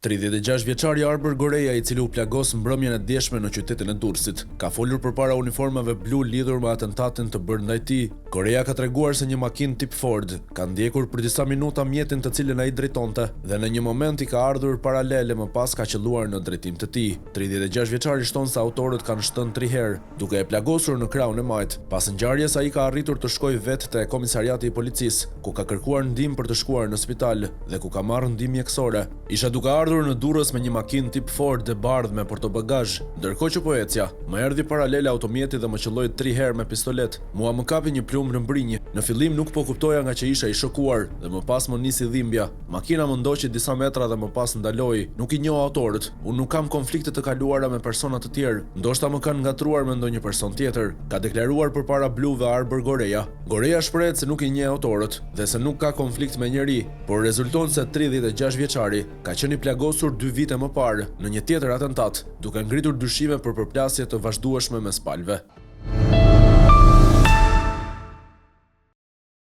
36 vjeçari Arber Goreja, i cili u plagos mbrëmjen e djeshme në qytetin e Durrësit, ka folur përpara uniformave blu lidhur me atentatin të bërë ndaj tij. Goreja ka treguar se një makinë tip Ford ka ndjekur për disa minuta mjetin të cilin ai drejtonte dhe në një moment i ka ardhur paralele, më pas ka qelluar në drejtim të tij. 36 vjeçari shton se autorët kanë shtënë 3 herë, duke e plagosur në krahun e majt. Pas ngjarjes ai ka arritur të shkojë vetë te komisariati i policisë, ku ka kërkuar ndihmë për të shkuar në spital dhe ku ka marrë ndihmë mjekësore. Isha duke ardhur në Durrës me një makinë tip Ford e bardhë me portobagazh, ndërkohë që po ecja, më erdhi paralele automjeti dhe më qelloi 3 herë me pistolet. Mua më kapi një plumb në mbrinj. Në fillim nuk po kuptoja nga që isha i shokuar dhe më pas më nisi dhimbja. Makina më ndoqi disa metra dhe më pas ndaloi. Nuk i njoh autorët. Unë nuk kam konflikte të kaluara me persona të tjerë. Ndoshta më kanë ngatruar me ndonjë person tjetër, ka deklaruar përpara Bluve Arber Goreja. Goreja shprehet se nuk i njeh autorët dhe se nuk ka konflikt me njeri, por rezulton se 36 vjeçari ka qenë i plagosur 2 vite më parë në një tjetër atentat, duke ngritur dyshime për përplasje të vazhdueshme mes palëve.